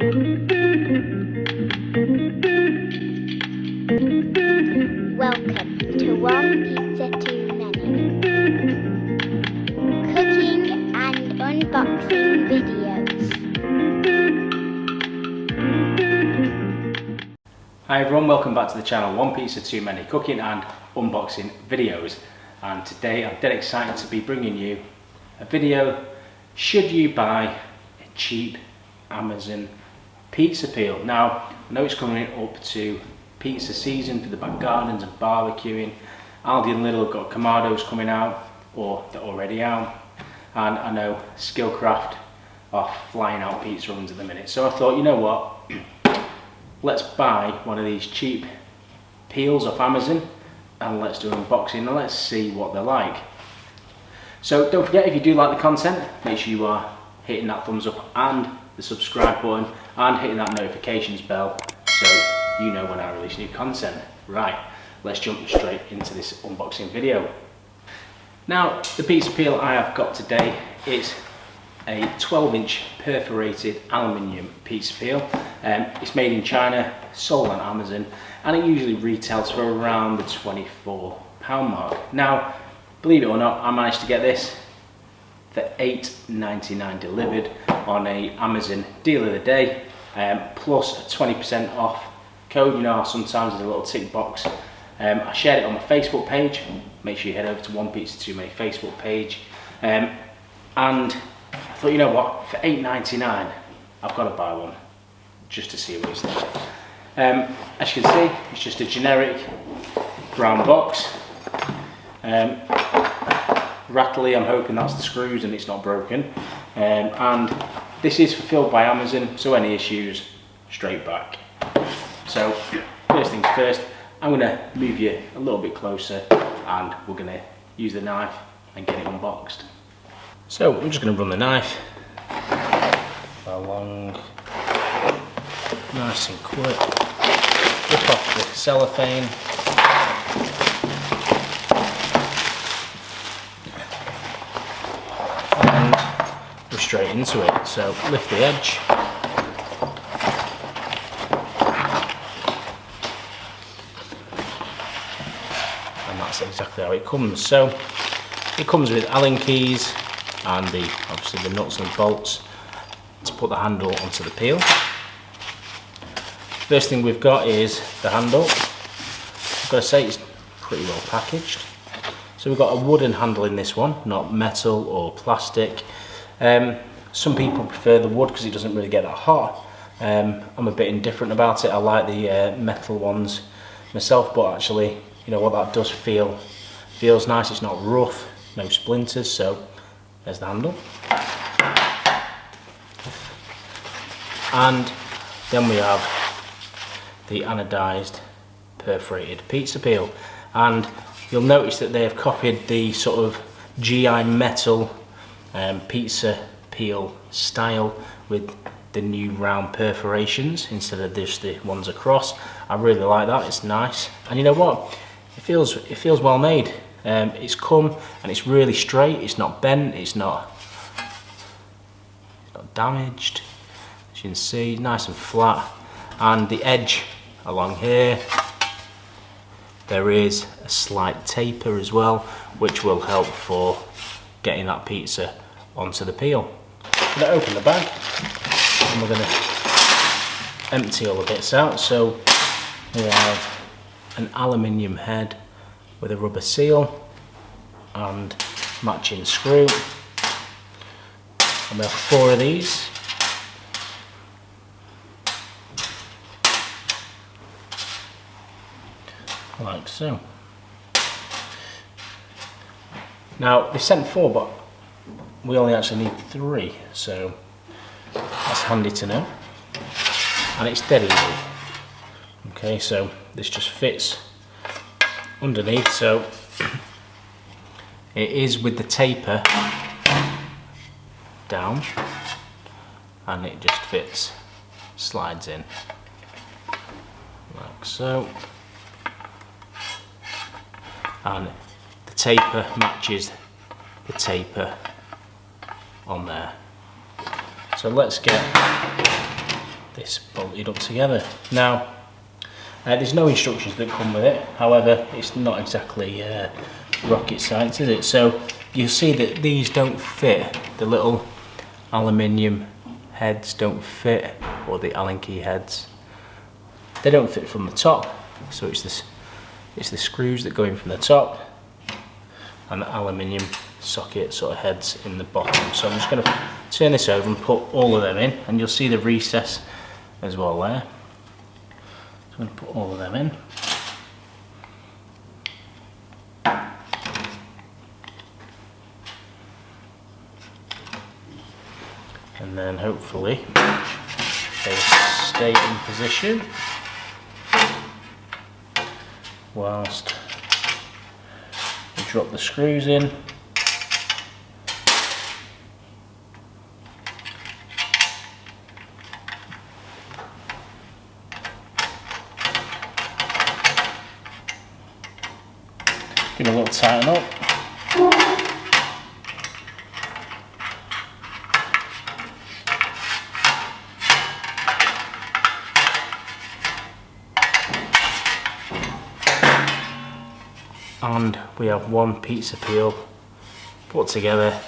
Welcome to One Pizza Too Many cooking and unboxing videos. Hi everyone, welcome back to the channel One Pizza Too Many cooking and unboxing videos. And today I'm dead excited to be bringing you a video. Should you buy a cheap Amazon pizza peel? Now I know it's coming up to pizza season for the back gardens and barbecuing. Aldi and Lidl have got Kamados coming out, or they're already out, and I know Skillcraft are flying out pizza ovens at the minute. So I thought, you know what, let's buy one of these cheap peels off Amazon and let's do an unboxing and let's see what they're like. So don't forget, if you do like the content, make sure you are hitting that thumbs up and the subscribe button and hitting that notifications bell so you know when I release new content. Right, let's jump straight into this unboxing video. Now, the pizza peel I have got today is a 12-inch perforated aluminium pizza peel. It's made in China, sold on Amazon, and it usually retails for around the £24 mark. Now, believe it or not, I managed to get this for £8.99 delivered on a Amazon deal of the day, plus a 20% off code. You know how sometimes there's a little tick box. I shared it on my Facebook page. Make sure you head over to One Pizza Too Many Facebook page. And I thought, you know what, for £8.99 I've got to buy one just to see what it's like. As you can see, it's just a generic brown box. Rattly, I'm hoping that's the screws and it's not broken. And this is fulfilled by Amazon, so any issues, straight back. So first things first, I'm going to move you a little bit closer and we're going to use the knife and get it unboxed. So I'm just going to run the knife along nice and quick, rip off the cellophane, and we're straight into it. So lift the edge, and that's exactly how it comes. So it comes with Allen keys and obviously the nuts and bolts to put the handle onto the peel. First thing we've got is the handle. I've got to say it's pretty well packaged. So we've got a wooden handle in this one, not metal or plastic. Some people prefer the wood because it doesn't really get that hot. I'm a bit indifferent about it. I like the metal ones myself, but actually, you know what, that does feels nice. It's not rough, no splinters. So there's the handle. And then we have the anodized perforated pizza peel. And you'll notice that they have copied the sort of GI metal pizza peel style with the new round perforations instead of just the ones across. I really like that, it's nice. And you know what? It feels well made. It's come and it's really straight, it's not bent, it's not damaged. As you can see, nice and flat. And the edge along here, there is a slight taper as well, which will help for getting that pizza onto the peel. I'm going to open the bag and we're going to empty all the bits out. So we have an aluminium head with a rubber seal and matching screw, and we have 4 of these. Like so. Now they sent 4, but we only actually need 3, so that's handy to know, and it's dead easy. Okay, so this just fits underneath, so it is with the taper down, and it just fits, slides in like so. And the taper matches the taper on there. So let's get this bolted up together. Now, there's no instructions that come with it, however it's not exactly rocket science, is it? So you'll see that these don't fit, the little aluminium heads don't fit, or the Allen key heads, they don't fit from the top. So it's the screws that go in from the top and the aluminium socket sort of heads in the bottom. So I'm just going to turn this over and put all of them in, and you'll see the recess as well there. So I'm going to put all of them in. And then hopefully they stay in position whilst we drop the screws in. Give it a little tighten up. And we have one pizza peel put together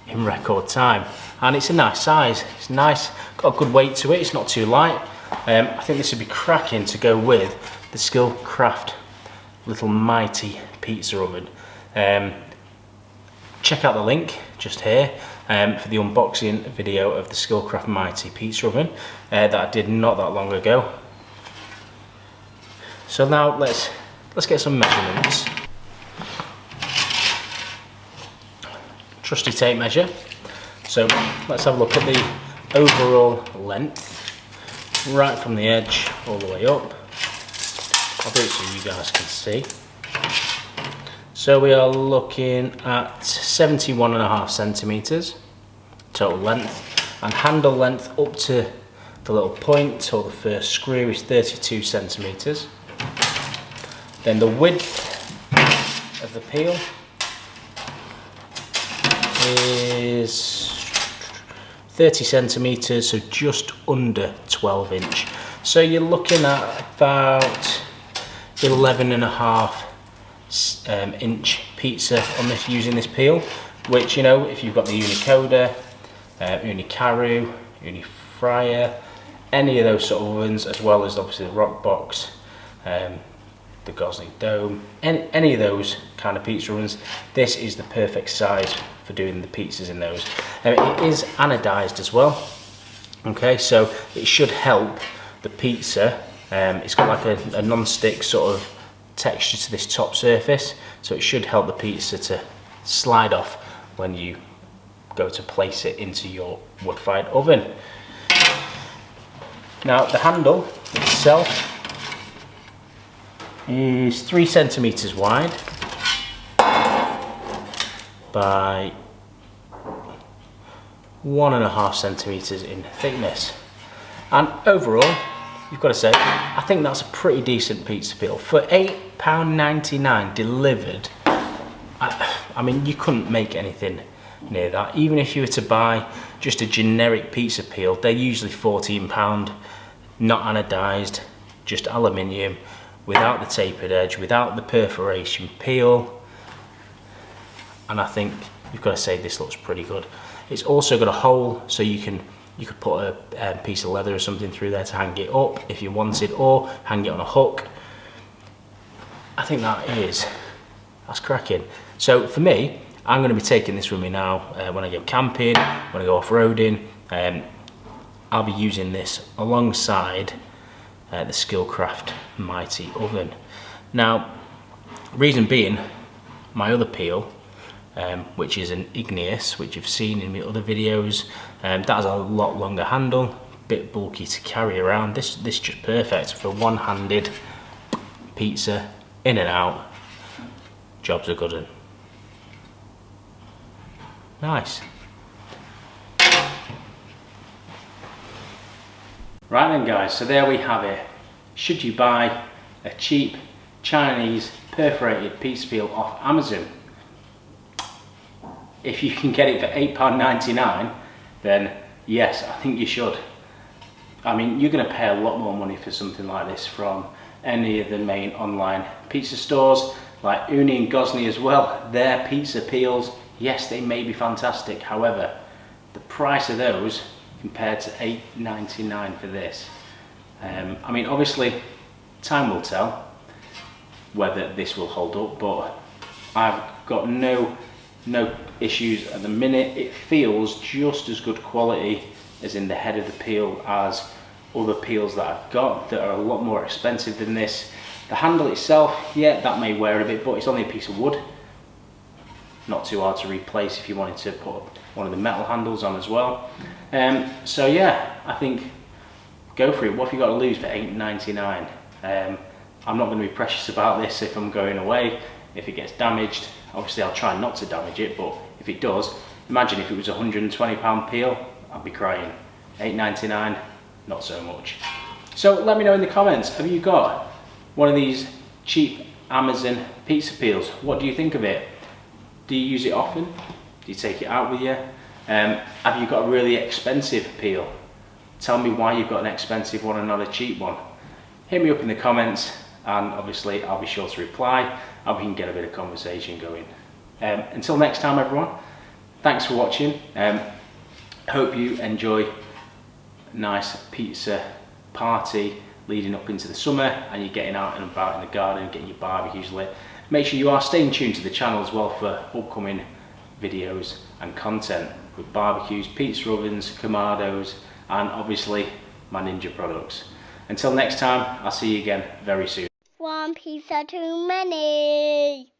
in record time, and it's a nice size, it's nice, got a good weight to it, it's not too light. I think this would be cracking to go with the Skillcraft little mighty pizza oven. Check out the link just here for the unboxing video of the Skillcraft mighty pizza oven that I did not that long ago. So now let's get some measurements. Trusty tape measure. So let's have a look at the overall length, right from the edge all the way up. I'll do it so you guys can see. So we are looking at 71.5 centimeters total length, and handle length up to the little point or the first screw is 32 centimeters. Then the width of the peel is 30 centimeters, so just under 12 inch. So you're looking at about 11.5 inch pizza on this, using this peel, which, you know, if you've got the Unicoda, Unicaru, Unifryer, any of those sort of ovens, as well as obviously the Rockbox, the Gosling Dome, any of those kind of pizza ovens, this is the perfect size for doing the pizzas in those. It is anodized as well, okay, so it should help the pizza. It's got like a non-stick sort of texture to this top surface, so it should help the pizza to slide off when you go to place it into your wood-fired oven. Now the handle itself is 3 centimeters wide by 1.5 centimeters in thickness, and overall you've got to say, I think that's a pretty decent pizza peel for £8.99 delivered. I mean, you couldn't make anything near that. Even if you were to buy just a generic pizza peel, they're usually £14, not anodized, just aluminium, without the tapered edge, without the perforation peel. And I think you've got to say this looks pretty good. It's also got a hole, so you could put a piece of leather or something through there to hang it up if you wanted, or hang it on a hook. I think that's cracking. So for me, I'm going to be taking this with me now when I go camping, when I go off-roading. I'll be using this alongside the Skillcraft Mighty Oven. Now, reason being, my other peel, which is an igneous, which you've seen in my other videos, that has a lot longer handle, bit bulky to carry around. This is just perfect for one-handed pizza, in and out. Jobs are good and nice. Right then guys, so there we have it. Should you buy a cheap Chinese perforated pizza peel off Amazon? If you can get it for £8.99, then yes, I think you should. I mean, you're going to pay a lot more money for something like this from any of the main online pizza stores, like Uni and Gosney as well. Their pizza peels, yes, they may be fantastic. However, the price of those compared to $8.99 for this. I mean, obviously, time will tell whether this will hold up, but I've got no issues at the minute. It feels just as good quality as in the head of the peel as other peels that I've got that are a lot more expensive than this. The handle itself, yeah, that may wear a bit, but it's only a piece of wood. Not too hard to replace if you wanted to put one of the metal handles on as well. So yeah, I think go for it. What have you got to lose for $8.99? I'm not going to be precious about this if I'm going away. If it gets damaged, obviously I'll try not to damage it, but if it does, imagine if it was a £120 peel, I'd be crying. $8.99, not so much. So let me know in the comments, have you got one of these cheap Amazon pizza peels? What do you think of it? Do you use it often? Do you take it out with you? Have you got a really expensive peel? Tell me why you've got an expensive one and not a cheap one. Hit me up in the comments, and obviously I'll be sure to reply and we can get a bit of conversation going. Until next time everyone, thanks for watching. Hope you enjoy a nice pizza party leading up into the summer and you're getting out and about in the garden, getting your barbecues lit. Make sure you are staying tuned to the channel as well for upcoming videos and content with barbecues, pizza ovens, Kamados, and obviously my Ninja products. Until next time, I'll see you again very soon. One pizza too many.